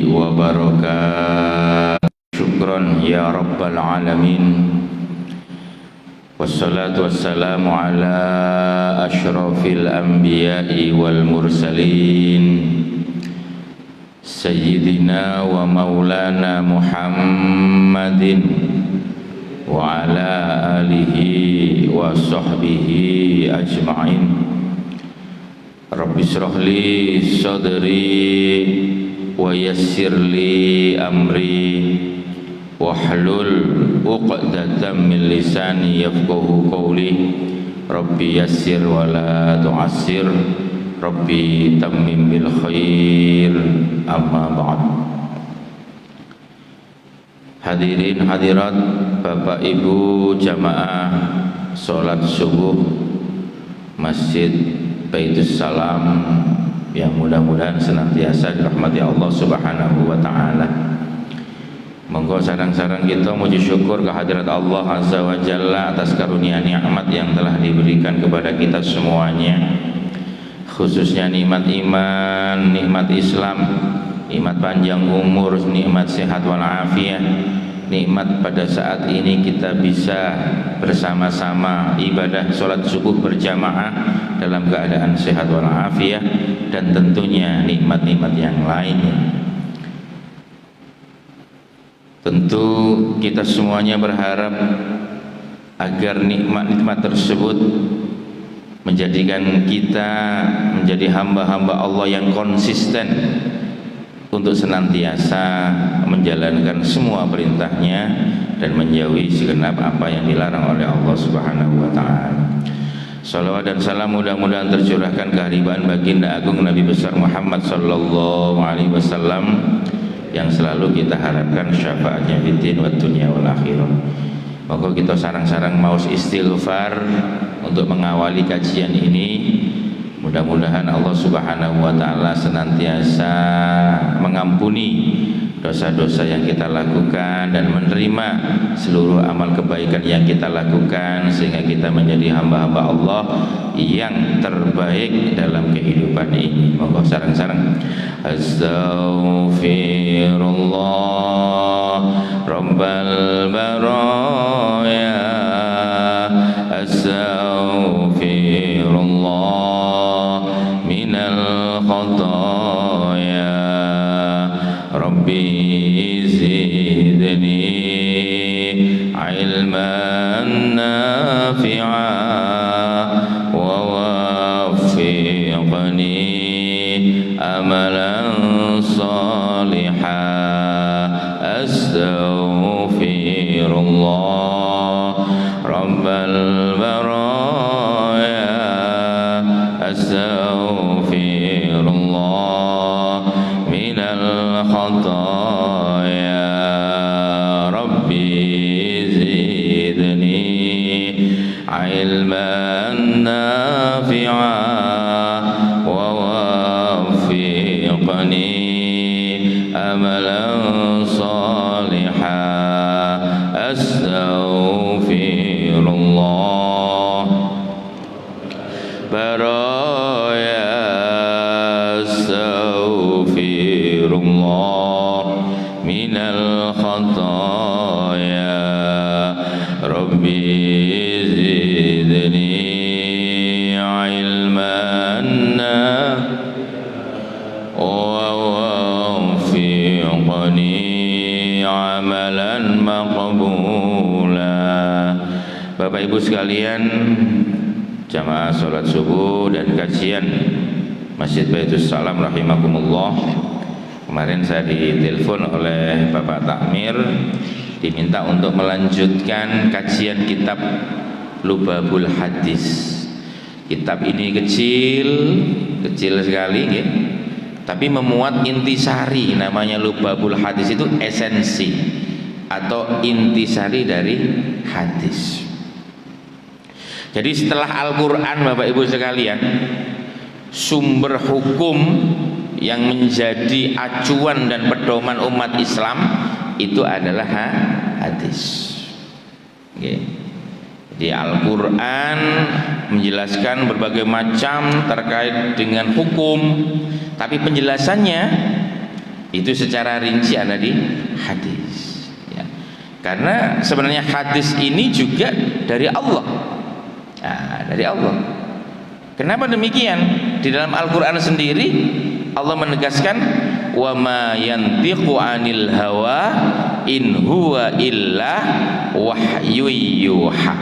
wabarakatuh. Syukran ya rabbal alamin. Wassalatu wassalamu ala asyrafil anbiya'i wal mursalin sayyidina wa maulana Muhammadin wa ala alihi wa sahbihi ajma'in. Rabbi shrah li sadri wa yassir li amri wahlul 'uqdatam min lisani yafqahu qawli. Rabbi yassir wa la tu'assir, Rabbi tammim bil khair. Amma ba'd. Hadirin hadirat, Bapak Ibu jamaah salat subuh Masjid Baitus Salam yang mudah-mudahan senantiasa dirahmati Allah Subhanahu wa taala. Monggo sareng-sareng kita muji syukur kehadirat Allah Azza wa Jalla atas karunia nikmat yang telah diberikan kepada kita semuanya, khususnya nikmat iman, nikmat Islam, nikmat panjang umur, nikmat sehat wal afiat, nikmat pada saat ini kita bisa bersama-sama ibadah sholat subuh berjamaah dalam keadaan sehat wal afiat, dan tentunya nikmat-nikmat yang lainnya. Tentu kita semuanya berharap agar nikmat-nikmat tersebut menjadikan kita menjadi hamba-hamba Allah yang konsisten untuk senantiasa menjalankan semua perintahnya dan menjauhi segenap apa yang dilarang oleh Allah Subhanahu wa taala. Salawat dan salam mudah-mudahan tercurahkan kehadiran baginda agung Nabi besar Muhammad sallallahu alaihi wasallam yang selalu kita harapkan syafaatnya fid din wad dunya wal akhirah. Maka kita sarang-sarang mau istighfar untuk mengawali kajian ini. Mudah-mudahan Allah Subhanahu wa taala senantiasa mengampuni dosa-dosa yang kita lakukan dan menerima seluruh amal kebaikan yang kita lakukan, sehingga kita menjadi hamba-hamba Allah yang terbaik dalam kehidupan ini. Monggo sareng-sareng astaghfirullah rabbal baraya, astaghfirullah minal khataya, Rabbi zidni ilman nafi'a wa waffiqni amalan salihah. Astaghfirullah rabbal baraya, astaghfirullah minal khataya, Rabbi zidni ilman nafi'a wa waffiqni amalan salihah. Astaghfirullah baraya, astaghfirullah minal khataya, Rabbi zidni ilman wa waffiqni amalan maqbula. Bapak Ibu sekalian, jamaah sholat subuh dan kajian Masjid Baitus Salam rahimakumullah. Kemarin saya ditelepon oleh Bapak Takmir, diminta untuk melanjutkan kajian kitab Lubabul Hadis. Kitab ini kecil sekali ya, tapi memuat intisari. Namanya Lubabul Hadis itu esensi atau intisari dari hadis. Jadi setelah Al-Quran, Bapak Ibu sekalian, sumber hukum yang menjadi acuan dan pedoman umat Islam itu adalah hadis. Di Al-Quran menjelaskan berbagai macam terkait dengan hukum, tapi penjelasannya Itu secara rinci ada di hadis ya. Karena sebenarnya hadis ini juga dari Allah. Nah, dari Allah. Kenapa demikian? Di dalam Al-Quran sendiri Allah menegaskan, wa ma yantiqu anil hawa in huwa illa wahyu yuha.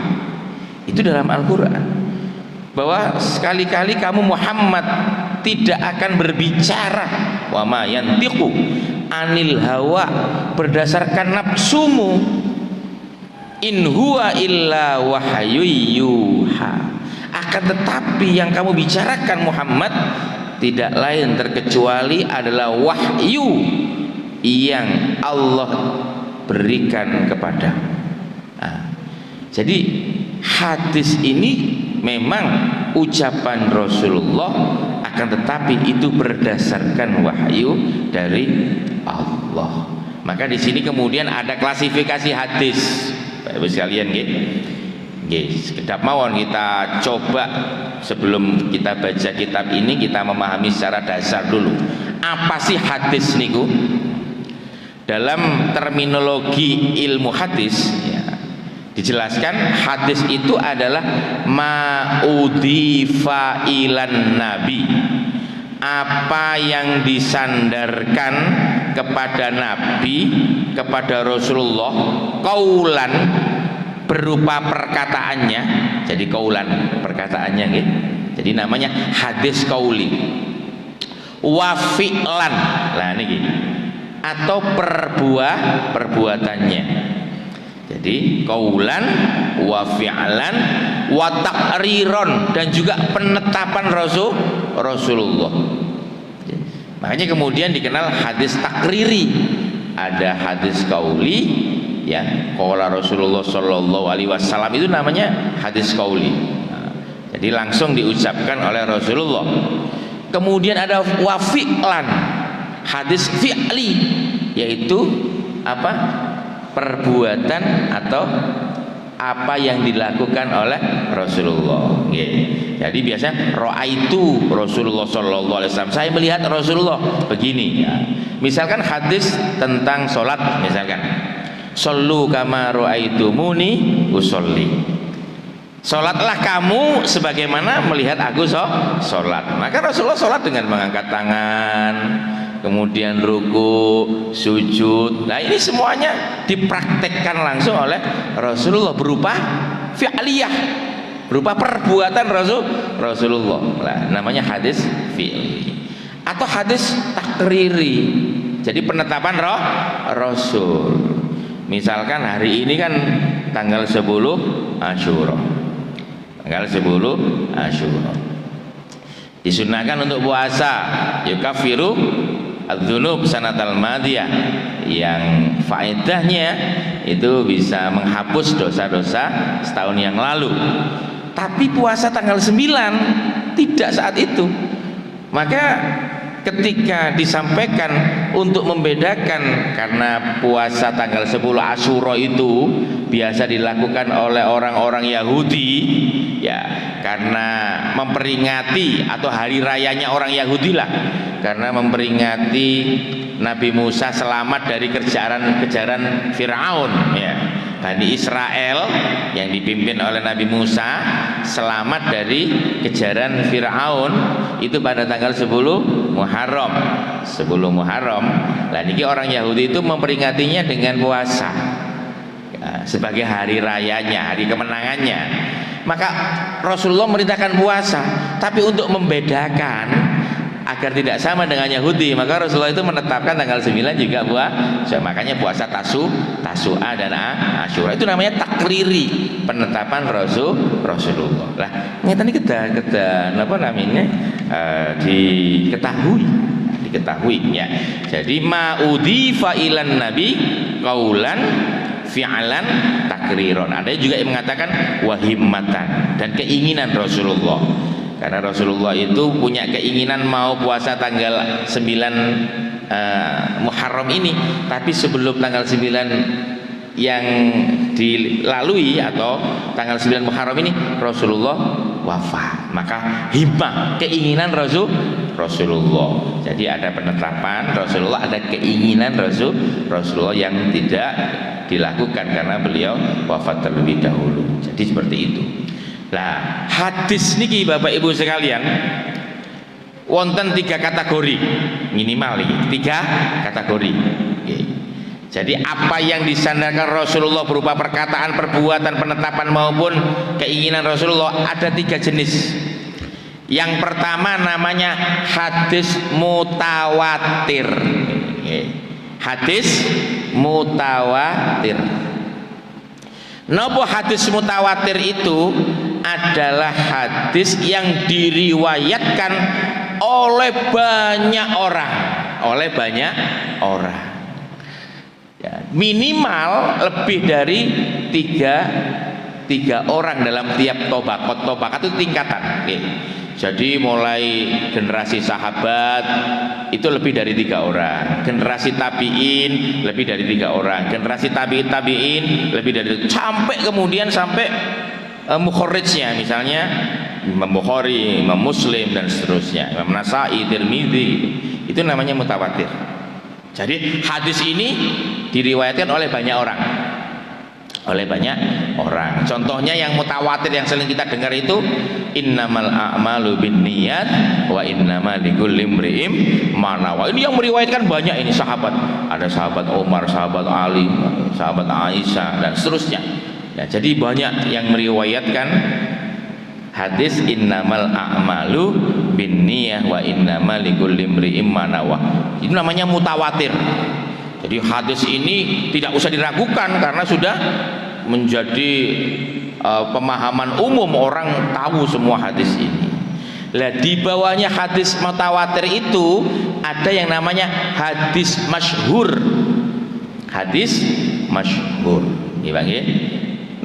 Itu dalam Al-Quran, bahwa sekali-kali kamu Muhammad tidak akan berbicara, wa ma yantiqu anil hawa, berdasarkan nafsumu, in huwa illa wahyu yuha. Akan tetapi yang kamu bicarakan Muhammad tidak lain terkecuali adalah wahyu yang Allah berikan kepada. Nah, jadi hadis ini memang ucapan Rasulullah, akan tetapi itu berdasarkan wahyu dari Allah. Maka di sini kemudian ada klasifikasi hadis. Bapak Ibu sekalian, sekedap mawon kita coba sebelum kita baca kitab ini, kita memahami secara dasar dulu apa sih hadis niku. Dalam terminologi ilmu hadis ya, dijelaskan hadis itu adalah ma'udhifa ilan nabi, apa yang disandarkan kepada Nabi, kepada Rasulullah, kaulan berupa perkataannya. Jadi kaulan perkataannya gitu. Jadi namanya hadis kauli. Wa fi'lan, lah niki, atau perbuatannya. Jadi kaulan, wa fi'lan, wa taqriron, dan juga penetapan Rasulullah. Makanya kemudian dikenal hadis takriri. Ada hadis kauli ya, qala Rasulullah sallallahu alaihi wasallam, itu namanya hadis qauli. Nah, jadi langsung diucapkan oleh Rasulullah. Kemudian ada wa fi'lan, hadis fi'li, yaitu apa? Perbuatan atau apa yang dilakukan oleh Rasulullah. Jadi biasanya ra'aitu Rasulullah sallallahu alaihi wasallam, saya melihat Rasulullah begini ya. Misalkan hadis tentang sholat, misalkan Sallu kama ra'aitumuni usolli, sholatlah kamu sebagaimana melihat aku sholat. Maka Rasulullah sholat dengan mengangkat tangan, kemudian ruku, sujud. Nah ini semuanya dipraktekkan langsung oleh Rasulullah berupa fi'liyah, berupa perbuatan Rasulullah. Nah, namanya hadis fi'li atau hadis takriri. Jadi penetapan Rasul. Misalkan hari ini kan tanggal 10 Asyura. Tanggal 10 Asyura. Disunahkan untuk puasa, yukafiru adzunub sanatal madiyah, yang faedahnya itu bisa menghapus dosa-dosa setahun yang lalu. Tapi puasa tanggal 9 tidak saat itu. Maka ketika disampaikan untuk membedakan, karena puasa tanggal 10 Asyura itu biasa dilakukan oleh orang-orang Yahudi ya, karena memperingati, atau hari rayanya orang Yahudi lah, karena memperingati Nabi Musa selamat dari kejaran Fir'aun ya. Bani Israel yang dipimpin oleh Nabi Musa selamat dari kejaran Fir'aun itu pada tanggal 10 Muharram. 10 Muharram. Nah ini orang Yahudi itu memperingatinya dengan puasa ya, sebagai hari rayanya, hari kemenangannya. Maka Rasulullah merintahkan puasa, tapi untuk membedakan agar tidak sama dengan Yahudi, maka Rasulullah itu menetapkan tanggal 9 juga puasa. Makanya puasa Tasu'a dan Asyura itu namanya takriri, penetapan Rasulullah. Lah ngeten iki kedah napa namanya diketahui ya. Jadi ma'udhifa ilan nabi qaulan fi'lan takriron. Ada juga yang mengatakan wahimmatan, dan keinginan Rasulullah. Karena Rasulullah itu punya keinginan mau puasa tanggal 9 Muharram ini, tapi sebelum tanggal 9 yang dilalui atau tanggal 9 Muharram ini Rasulullah wafat. Maka himmah, keinginan Rasulullah. Jadi ada penetapan Rasulullah, ada keinginan Rasulullah yang tidak dilakukan karena beliau wafat terlebih dahulu. Jadi seperti itu. Nah, hadis niki Bapak Ibu sekalian wonten 3 kategori minimal iki, 3 kategori. Jadi apa yang disandarkan Rasulullah berupa perkataan, perbuatan, penetapan maupun keinginan Rasulullah ada 3 jenis. Yang pertama namanya hadis mutawatir. Hadis mutawatir. Napa hadis mutawatir itu? Adalah hadis yang diriwayatkan oleh banyak orang, ya, minimal lebih dari tiga orang dalam tiap tobakat. Tobakat itu tingkatan. Jadi mulai generasi sahabat itu lebih dari 3 orang, generasi tabiin lebih dari 3 orang, generasi tabiin lebih dari, sampai kemudian sampai mukhorijnya, misalnya Imam Bukhari, Imam Muslim dan seterusnya, Imam Nasai, Tirmidzi, itu namanya mutawatir. Jadi hadis ini diriwayatkan oleh banyak orang. Contohnya yang mutawatir yang sering kita dengar itu innamal a'malu binniyat wa innamal likulli imri'in ma nawa. Ini yang meriwayatkan banyak, ini sahabat. Ada sahabat Umar, sahabat Ali, sahabat Aisyah dan seterusnya. Ya, jadi banyak yang meriwayatkan hadis innamal a'malu binniyah wa innamal likulli imri'in ma nawa. Itu namanya mutawatir. Jadi hadis ini tidak usah diragukan karena sudah menjadi pemahaman umum, orang tahu semua hadis ini. Lah di bawahnya hadis mutawatir itu ada yang namanya hadis masyhur. Hadis masyhur. Nggih, Bang nggih.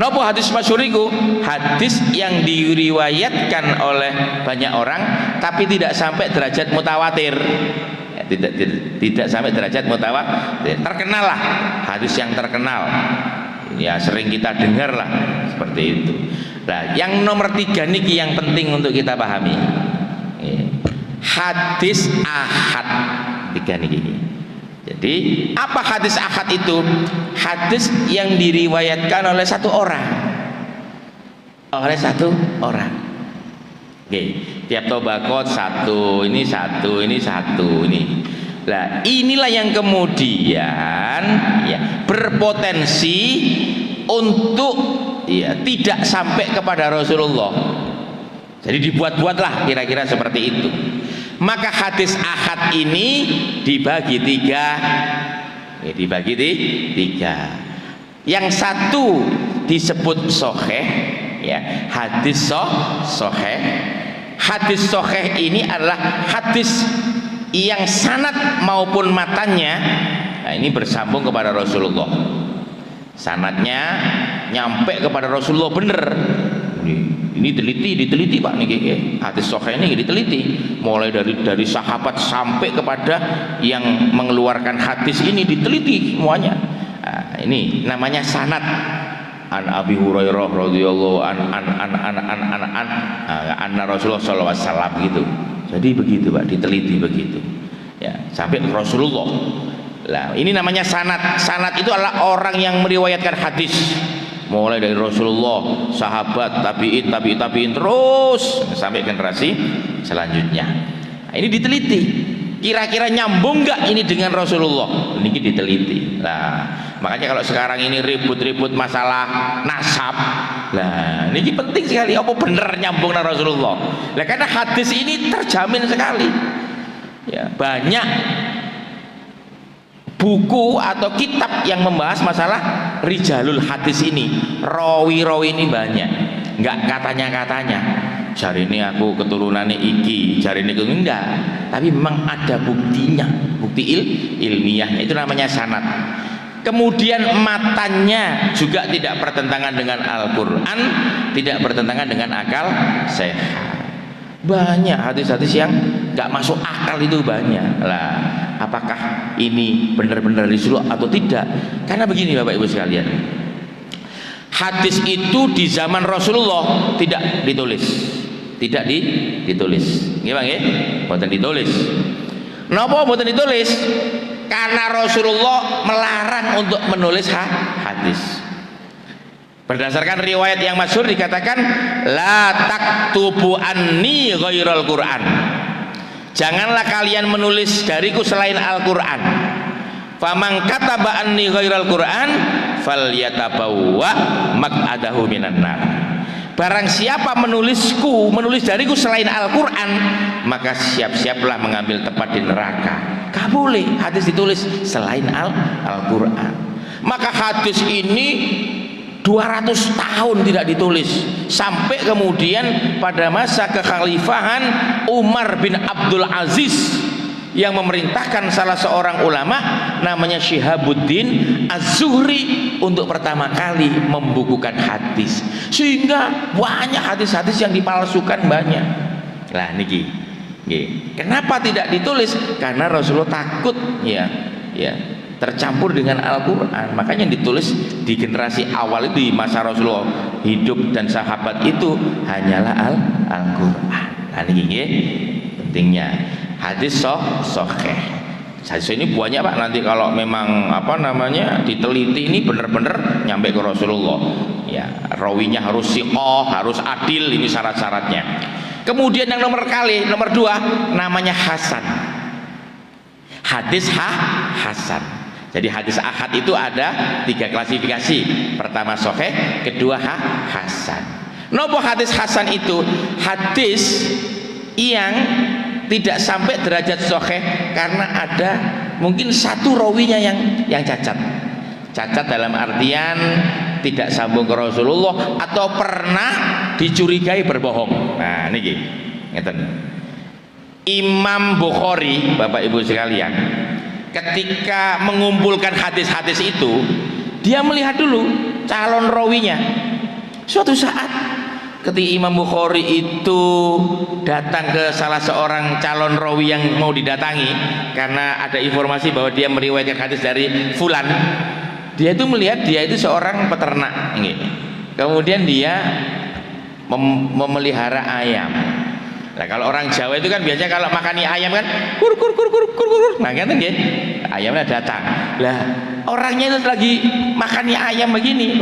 Napa hadis masyhur itu? Hadis yang diriwayatkan oleh banyak orang tapi tidak sampai derajat mutawatir. Tidak sampai derajat mutawatir. Terkenal lah, hadis yang terkenal. Ya sering kita dengar lah seperti itu. Nah, yang nomor 3 niki yang penting untuk kita pahami. Hadis ahad 3 niki. Jadi apa hadis ahad itu? Hadis yang diriwayatkan oleh satu orang. Oke, tiap tobakot satu, ini. Nah, inilah yang kemudian ya berpotensi untuk ya tidak sampai kepada Rasulullah. Jadi dibuat-buatlah kira-kira seperti itu. Maka hadis ahad ini dibagi 3. Yang satu disebut sahih, ya, hadis sahih. Hadis sahih ini adalah hadis yang sanad maupun matannya, nah ini bersambung kepada Rasulullah. Sanadnya nyampe kepada Rasulullah bener. Ini diteliti Pak nih, hadis sahih ini diteliti mulai dari sahabat sampai kepada yang mengeluarkan hadis ini diteliti semuanya. Nah, ini namanya sanad. An Abi Hurairah radhiyallahu anna Rasulullah sallallahu alaihi wasallam gitu. Jadi begitu Pak, diteliti begitu. Ya, sampai Rasulullah. Lah, ini namanya sanad. Sanad itu adalah orang yang meriwayatkan hadis mulai dari Rasulullah, sahabat, tabi'in terus sampai generasi selanjutnya. Nah, ini diteliti. Kira-kira nyambung nggak ini dengan Rasulullah? Ini diteliti. Nah, makanya kalau sekarang ini ribut-ribut masalah nasab, nah ini penting sekali. Apa bener nyambung dengan Rasulullah? Nah, karena hadis ini terjamin sekali. Ya, banyak buku atau kitab yang membahas masalah rijalul hadis ini, rawi-rawi ini banyak. Enggak katanya-katanya. Jari ini aku keturunannya iki, jari ini enggak. Tapi memang ada buktinya, bukti ilmiahnya. Itu namanya sanad. Kemudian matanya juga tidak bertentangan dengan Al-Quran, tidak bertentangan dengan akal sehat. Banyak hadis-hadis yang enggak masuk akal itu banyak. Lah, apakah ini benar-benar Rasulullah atau tidak? Karena begini Bapak Ibu sekalian, hadis itu di zaman Rasulullah tidak ditulis. tidak ditulis. Nggih Bang nggih? Mboten ditulis. Napa mboten ditulis? Karena Rasulullah melarang untuk menulis hadis. Berdasarkan riwayat yang masyhur dikatakan la taktubu anni ghairal Quran. Janganlah kalian menulis dariku selain Al-Qur'an. Faman kataba anni ghairal Quran falyatabawwa maq'adahu minan nar. Barang siapa menulis dariku selain Al-Qur'an, maka siap-siaplah mengambil tempat di neraka. Gak boleh hadis ditulis selain Al-Qur'an. Maka hadis ini 200 tahun tidak ditulis, sampai kemudian pada masa kekhalifahan Umar bin Abdul Aziz yang memerintahkan salah seorang ulama namanya Syihabuddin Az-Zuhri untuk pertama kali membukukan hadis, sehingga banyak hadis-hadis yang dipalsukan banyak. Lah niki, kenapa tidak ditulis? Karena Rasulullah takut ya tercampur dengan Al-Quran. Makanya ditulis di generasi awal itu, di masa Rasulullah hidup dan sahabat itu hanyalah Al-Quran. Nah ini pentingnya hadis sahih. Hadis ini banyak Pak, nanti kalau memang diteliti ini benar-benar nyampe ke Rasulullah ya, rawinya harus siqah, harus adil, ini syarat-syaratnya. Kemudian yang nomor 2 namanya hasan. Hadis hasan. Jadi hadis ahad itu ada 3 klasifikasi. Pertama sahih, kedua hasan. Nopo hadis hasan itu? Hadis yang tidak sampai derajat sahih karena ada mungkin satu rawinya yang cacat. Cacat dalam artian tidak sambung ke Rasulullah atau pernah dicurigai berbohong. Nah, niki ngeten. Imam Bukhari, Bapak Ibu sekalian, ketika mengumpulkan hadis-hadis itu, dia melihat dulu calon rawinya. Suatu saat ketika Imam Bukhari itu datang ke salah seorang calon rawi yang mau didatangi karena ada informasi bahwa dia meriwayatkan hadis dari fulan, dia itu melihat dia itu seorang peternak. Kemudian dia memelihara ayam. Nah, kalau orang Jawa itu kan biasanya kalau makani ayam kan kur. Nah, kan nggih. Ayamnya datang. Lah, orangnya itu lagi makani ayam begini.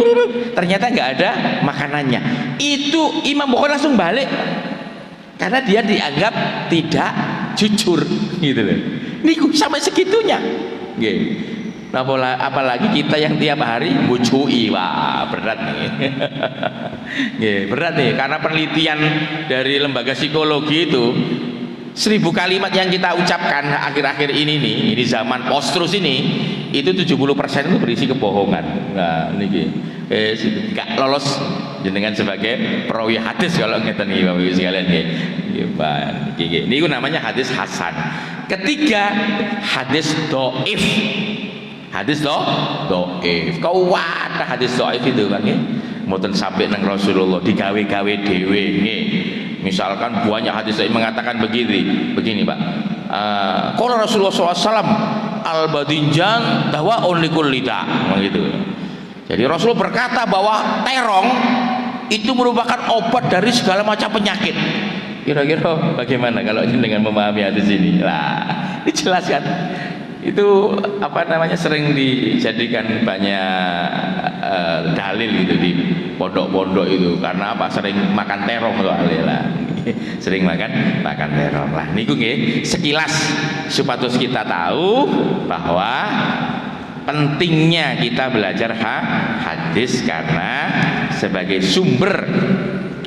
Ternyata nggak ada makanannya. Itu Imam Bukhari langsung balik. Karena dia dianggap tidak jujur gitu loh. Niku sampai segitunya. Nggih. Nah, apalagi kita yang tiap hari bujui, wah berat nih. Berat nih, karena penelitian dari lembaga psikologi itu 1000 kalimat yang kita ucapkan akhir-akhir ini nih, ini zaman post-truth ini, itu 70% itu berisi kebohongan. Nah, niki gak lolos jenengan sebagai perawi hadis kalau ngeten iki Bapak Ibu sekalian nggih. Nggih, niku namanya hadis hasan. Ketiga, hadis dhaif. Hadis dhaif. Kau wadah hadis dhaif itu kan nggih. Mboten sampai nang Rasulullah digawe-gawe dhewe nggih. Misalkan banyak hadis yang mengatakan begini Pak. Qala Rasulullah SAW al-badinjan dawaun likul lida, begitu. Jadi Rasul berkata bahwa terong itu merupakan obat dari segala macam penyakit. Kira-kira bagaimana kalau dengan memahami hadis ini? Lah, dijelaskan. Itu sering dijadikan banyak dalil gitu di pondok-pondok itu. Karena apa? Sering makan terong soalnya lah. Sering makan terong lah. Niku nggih sekilas supados kita tahu bahwa pentingnya kita belajar hadis karena sebagai sumber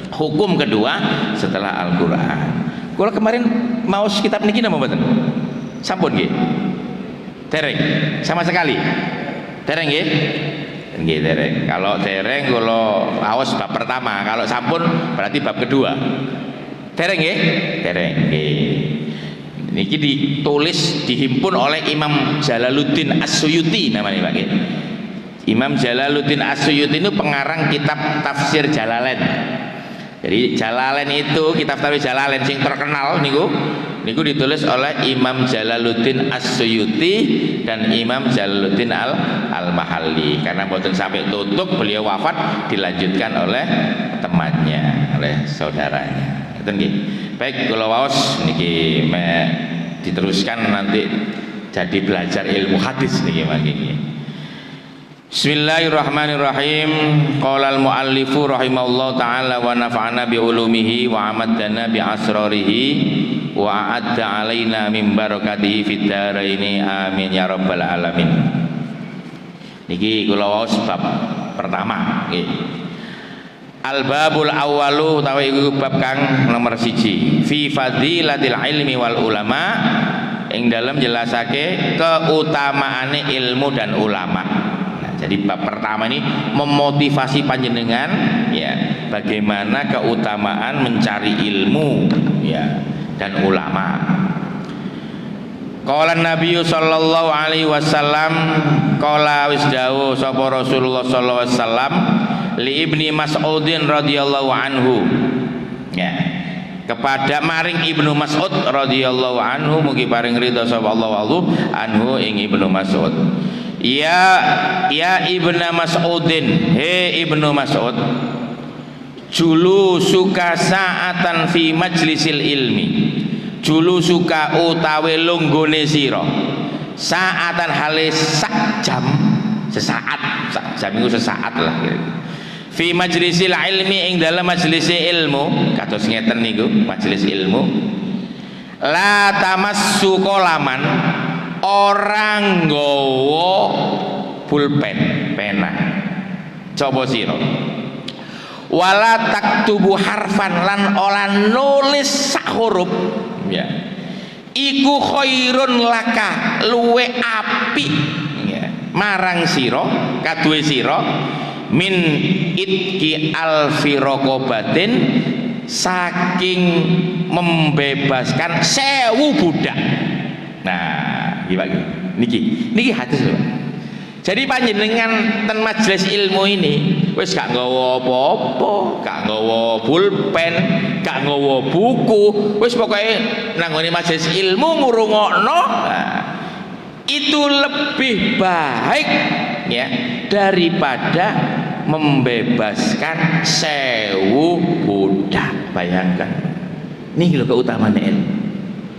hukum kedua setelah Al-Qur'an. Kalau kemarin mau kitab niki napa mboten? Sampun nggih. Dereng sama sekali. Dereng nggih. Nggih dereng. Kalau dereng kula aos bab pertama, kalau sampun berarti bab kedua. Dereng nggih? Dereng nggih. Niki ditulis dihimpun oleh Imam Jalaluddin As-Suyuti namanya Pak nggih. Imam Jalaluddin As-Suyuti itu pengarang kitab Tafsir Jalalain. Jadi Jalalain itu kitab Tafsir Jalalain sing terkenal niku ditulis oleh Imam Jalaluddin As-Suyuti dan Imam Jalaluddin Al-Mahalli. Karena mboten sampai tutup, beliau wafat dilanjutkan oleh temannya, oleh saudaranya. Ngoten nggih. Baik kula waos niki diteruskan nanti jadi belajar ilmu hadis niki mangke. Bismillahirrahmanirrahim. Qala al-muallifu rahimahullahu taala wa nafa'ana bi ulumihi wa amaddana bi asrarihi wa a'adda alaina min barakatihi fid dharaini amin ya rabbal alamin. Niki kula waos bab pertama nggih. Al-babul awwalu utawi iku bab kang nomor 1 fi fadilatil ilmi wal ulama, ing dalam jelasake keutamaane ilmu dan ulama. Nah, jadi bab pertama ini memotivasi panjenengan ya, bagaimana keutamaan mencari ilmu ya dan ulama. Qala Nabi sallallahu alaihi wasallam, qala wis dawuh sapa Rasulullah sallallahu alaihi wasallam li Ibni Mas'udin radhiyallahu anhu ya, kepada maring Ibnu Mas'ud radhiyallahu anhu, mugi paring ridha sapa Allah anhu ing Ibnu Mas'ud. Ya Ibnu Mas'udin, he Ibnu Mas'ud, julu suka sa'atan fi majlisil ilmi, julu suka utawi lunggone sira, sa'atan hale sak jam, sesaat, sak jam itu sesaat lah fi majlisil ilmi, ing dalam majlis ilmu, kados ngeten niku majlis ilmu. La tamassu qalaman, orang nggawa pulpen pena coba sira, wala taktubu harfan, lan ora nulis sak huruf ya, iku khairun laka, luwe apik ya, marang sira kaduwe sira min itki alfi raqabatin, saking membebaskan 1000 budak. Nah, niki hadis lho. Jadi panjenengan ten majelis ilmu ini wis gak nggawa apa-apa, gak nggawa pulpen, gak nggawa buku, wis pokoke nang ngene majelis ilmu ngrungokno. Nah, itu lebih baik ya daripada membebaskan 1000 budak. Bayangkan niki lho keutamaan ilmu.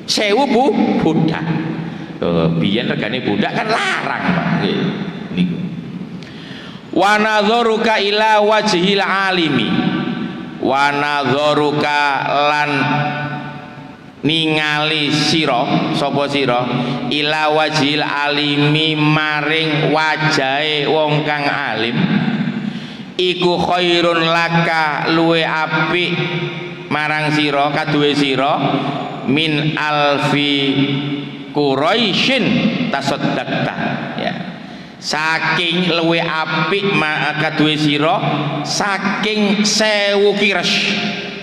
1000 budak. Biyen regane budak kan larang, Pak. Nggih. Niku. Wa nadharuka ila wajhil alimi. Wa nadharuka lan ningali sira, sapa sira, ila wajhil alimi, maring wajahe wong kang alim, iku khairun laka, luwe apik marang sira kaduwe sira min alfi Quraisyin tasaddaqta ya, saking luwe apik kaduwe sira saking 1000 kiras.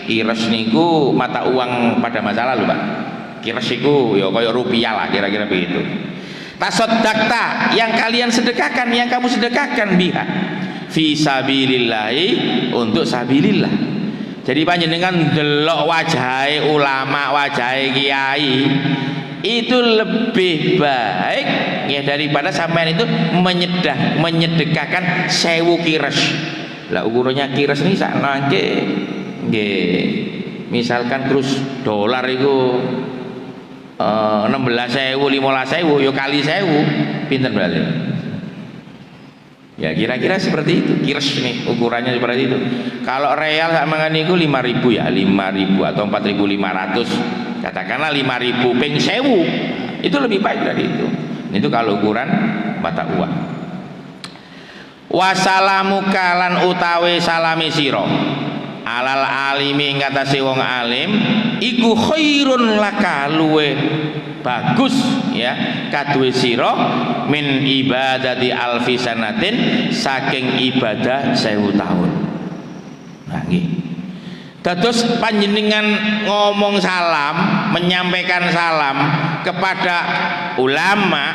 Kiras niku mata uang pada masa lalu, Pak. Kiras iku ya kaya rupiah lah, kira-kira begitu. Tasaddaqta, yang kalian sedekahkan, yang kamu sedekahkan, biha fi sabilillahi, untuk sabilillah. Jadi panjenengan delok wajahe ulama, wajahe kiai, itu lebih baik ya daripada sampean itu menyedekahkan 1000 kiras. Lah ukurannya kiras ini sakna nggih, misalkan terus dolar itu 16.000, 15.000, yo kali 1000 pinten berarti? Ya kira-kira seperti itu. Kiras nih ukurannya seperti itu. Kalau real sama niku 5.000 ya, 5.000 atau 4.500, katakanlah 5.000 ping 1000, itu lebih baik dari itu. Itu kalau ukuran mata uang. Wasalamuka lan utawi salami sira alal alimi, ing atase wong alim, iku khairun laka, luwe bagus ya kaduwe sira min ibadati alfi sanatin, saking ibadah 1000 tahun. Nah nggih, dados panjenengan ngomong salam, menyampaikan salam kepada ulama,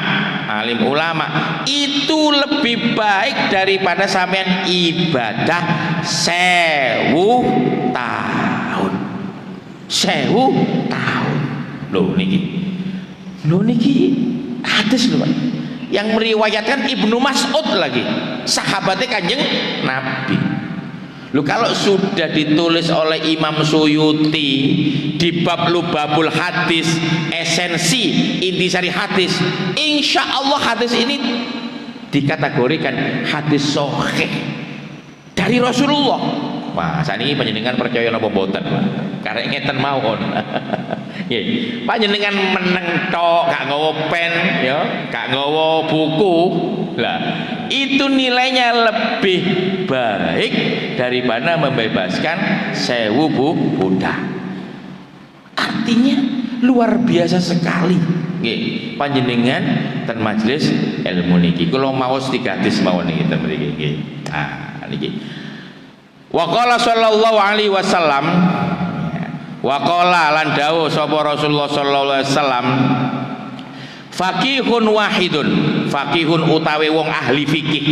alim ulama, itu lebih baik daripada sampean ibadah 1000 tahun. 1000 tahun. Loh niki hadis lho, Pak. Yang meriwayatkan Ibnu Mas'ud lagi, sahabatnya Kanjeng Nabi. Lu kalau sudah ditulis oleh Imam Suyuti di bab Lubabul Hadis, esensi intisari hadis, insya Allah hadis ini dikategorikan hadis sahih dari Rasulullah. Wah, saat ini panjenengan percaya napa mboten? Karek ngeten mawon. Nggih, panjenengan meneng tok, gak nggawa pen ya, gak nggawa buku. Lah, itu nilainya lebih baik daripada membebaskan 1000 budak. Artinya luar biasa sekali. Nggih, panjenengan ten majelis ilmu niki. Kula maos 3 hadis mawon niki ten mriki nggih. Ah, niki. Wa qala sallallahu alaihi wasallam, wa qala lan dawuh sapa Rasulullah sallallahu alaihi wasallam, faqihun wahidun, faqihun utawi wong ahli fikih,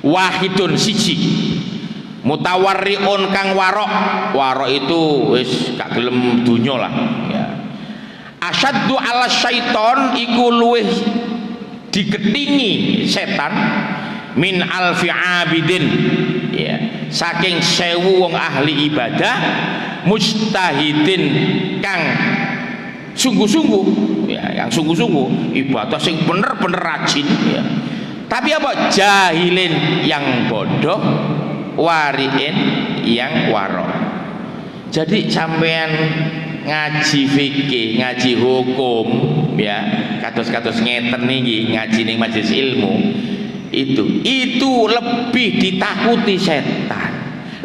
wahidun siji, mutawarriun kang warok, warok itu wis gak gelem dunya lah ya. Asyaddu ala syaiton iku luwih digetingi setan min alfi abidin ya, saking 1000 wong ahli ibadah, mujtahidin kang sungguh-sungguh ya, yang sungguh-sungguh ibadah sing bener-bener rajin ya. Tapi apa? Jahilin yang bodoh, wariin yang warok. Jadi sampean ngaji fikih, ngaji hukum ya, kados-kados ngeten niki ngaji ning majelis ilmu, itu lebih ditakuti setan,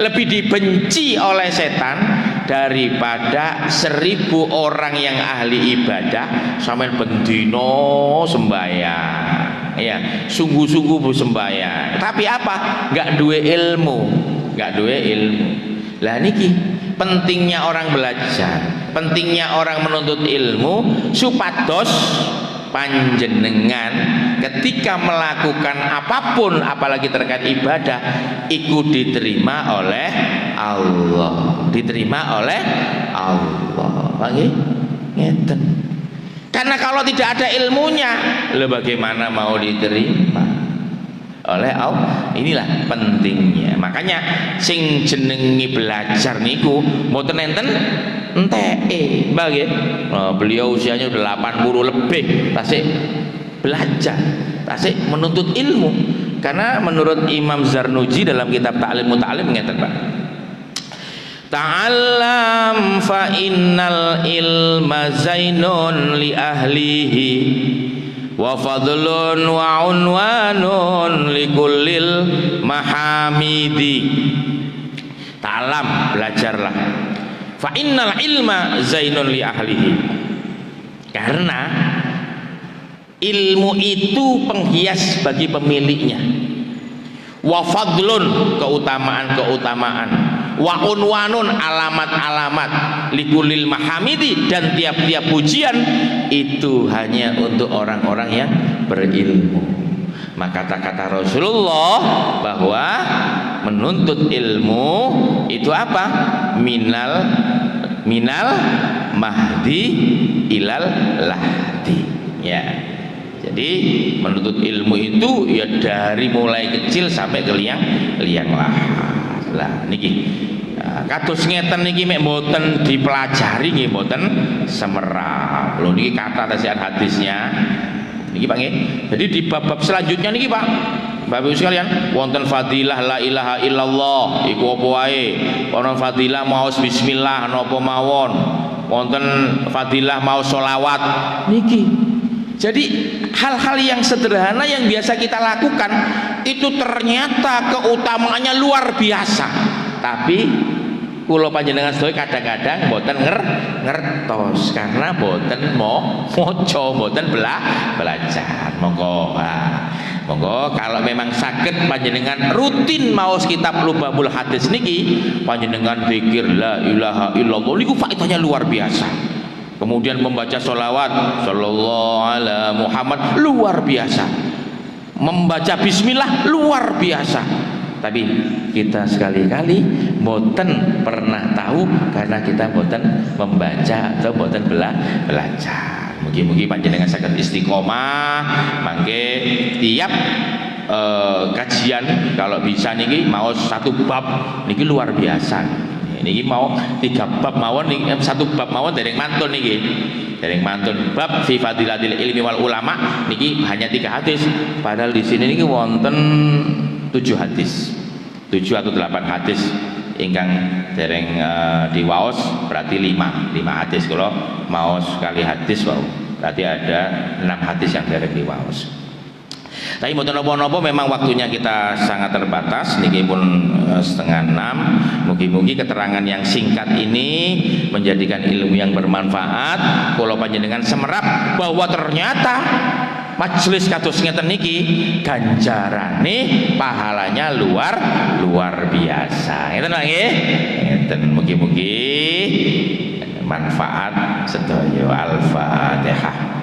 lebih dibenci oleh setan daripada 1000 orang yang ahli ibadah sampean bendino sembahyang ya, sungguh-sungguh bu sembahyang, tapi apa? Nggak duwe ilmu, nggak duwe ilmu. Lah niki pentingnya orang belajar, pentingnya orang menuntut ilmu supados panjenengan ketika melakukan apapun apalagi terkait ibadah ikut diterima oleh Allah, diterima oleh Allah. Nggih, ngeten. Karena kalau tidak ada ilmunya, bagaimana mau diterima oleh Allah? Inilah pentingnya. Makanya sing jenengi belajar niku mboten enten enteke, nggih. Beliau usianya udah 80 lebih, tasik belajar, tasik menuntut ilmu. Karena menurut Imam Zarnuji dalam kitab Ta'lim Muta'alim ngeten, Pak. Ta'allam fa innal ilma zainun li ahlihi wa fadlun wa unwanun li kullil mahamidi. Ta'allam, belajarlah. Fa innal ilma zainun li ahlihi. Karena ilmu itu penghias bagi pemiliknya. Wa fadlun, keutamaan-keutamaan, wa unwanun, alamat-alamat, likulil mahamidi, dan tiap-tiap pujian itu hanya untuk orang-orang yang berilmu. Maka kata-kata Rasulullah bahwa menuntut ilmu itu apa? Minal mahdi ilal lahdi ya. Jadi menuntut ilmu itu ya dari mulai kecil sampai ke liang lahat. Lah niki kados ngeten niki mek mboten dipelajari nggih mboten semerap. Lho niki kata nasihat hadisnya niki Pak nggih. Jadi di bab-bab selanjutnya niki Pak, Bapak Ibu sekalian, wonten fadilah la ilaha illallah iku apa wae. Wonten fadilah maos bismillah napa mawon. Wonten fadilah maos selawat niki. Jadi hal-hal yang sederhana yang biasa kita lakukan itu ternyata keutamaannya luar biasa. Tapi kula panjenengan sedaya kadang-kadang mboten ngertos karena mboten maca, mboten belajar. Monggo kalau memang sakit panjenengan rutin maos kitab Lubabul Hadis niki, panjenengan zikir la ilaha illallah niku faedahnya luar biasa. Kemudian membaca sholawat sallallahu ala Muhammad luar biasa, membaca bismillah luar biasa. Tapi kita sekali-kali boten pernah tahu karena kita boten membaca atau boten belajar. Mugi-mugi panjenengan saged istiqomah mangke tiap kajian kalau bisa niki mau satu bab niki luar biasa. Niki mau 3 bab mawon niki, 1 bab mawon dereng mantun niki. Dereng mantun bab fi fadilatil ilmi wal ulama niki hanya 3 hadis. Padahal di sini niki wonten 7 hadis. 7 atau 8 hadis ingkang dereng diwaos berarti 5 hadis. Kalau maos kali hadis wow, berarti ada 6 hadis yang dereng diwaos. Tapi mboten napa-napa memang waktunya kita sangat terbatas niki pun setengah 6. Mugi-mugi keterangan yang singkat ini menjadikan ilmu yang bermanfaat. Kula panjenengan semerap bahwa ternyata majelis kados ngeten niki ganjarane pahalanya luar biasa. Ngeten nggih? Ngeten mugi-mugi manfaat sedaya. Al-Fatihah.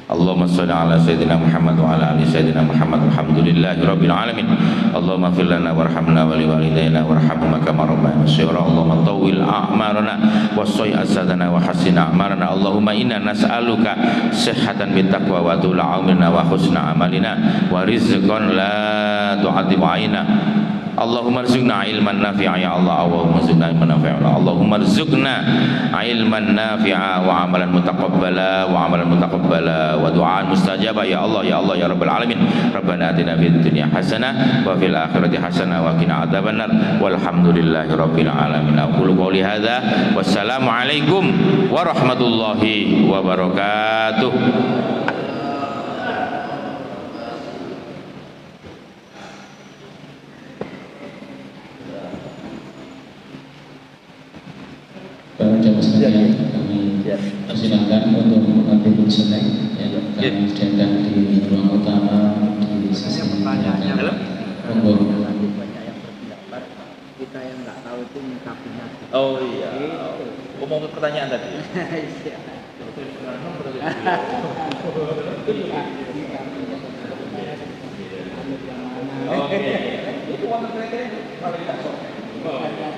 Allahumma shalli ala sayyidina Muhammad wa ala ali sayyidina Muhammad alhamdulillahi rabbil alamin. Allahumma fir lana warhamna wa liwalidayna warhamhuma kama rabbayana shaghira. Allahumma tawwil a'marana wa sayyi asadana wa hassin a'marana. Allahumma inna nas'aluka sihhatan bit taqwa wa tula umrina wa husna amalina wa rizqan la tu'adhibu aina. Allahumma rzuqna ilman nafi'a ya Allah. Allahumma rzuqna ilman nafi'a. Allahumma rzuqna ilman nafi'a wa amalan mutaqabbala wa du'aan mustajaba ya Allah ya Allah ya rabbal alamin. Rabbana atina fid dunya hasanah wa fil akhirati hasanah wa qina adzabannar. Walhamdulillahi rabbil alamin. Aqulu qouli hadza wassalamu alaikum warahmatullahi wabarakatuh. Para jamaah sekalian, kami persilakan untuk mengambil seleng yang kami sediakan di ruang utama di sisi belakang. Monggo. Kita yang nggak tahu itu minta punya. Oh iya. Mau pertanyaan tadi. Oke. Itu wonten kriteria kualitas. Alhamdulillah.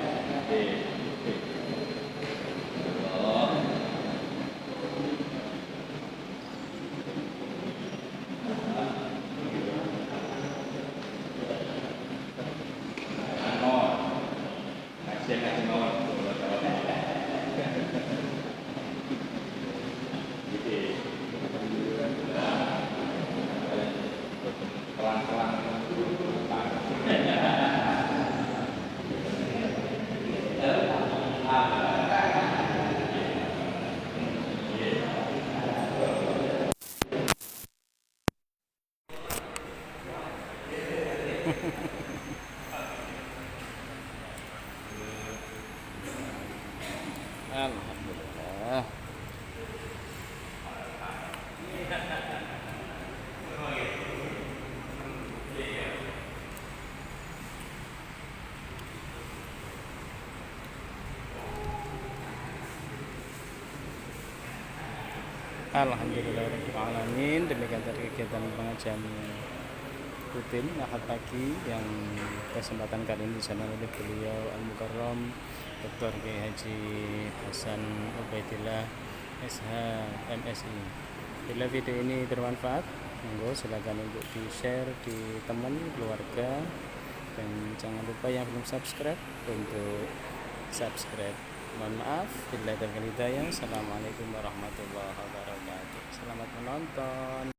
Alhamdulillahirrahmanirrahim. Demikian tadi kegiatan pengajian rutin Ahad pagi yang kesempatan kali ini disampaikan oleh beliau Al-Mukarram Dr. Kiai Haji Hasan Ubaidillah SH MSI. Bila video ini bermanfaat, monggo silakan untuk di-share di teman, keluarga, dan jangan lupa yang belum subscribe untuk subscribe. Mohon maaf bila terkena hidayah. Assalamualaikum warahmatullahi wabarakatuh. Selamat menonton.